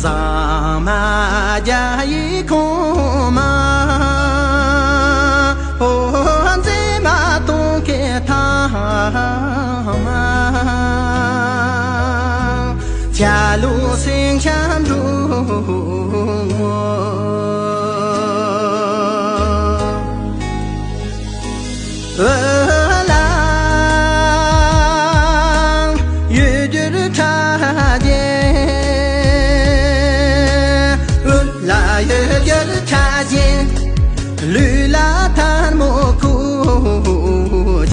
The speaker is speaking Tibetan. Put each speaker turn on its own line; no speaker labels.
Zama jai koma hôn dễ mà tu kê tha ma cha lu sinh chăm ru ơ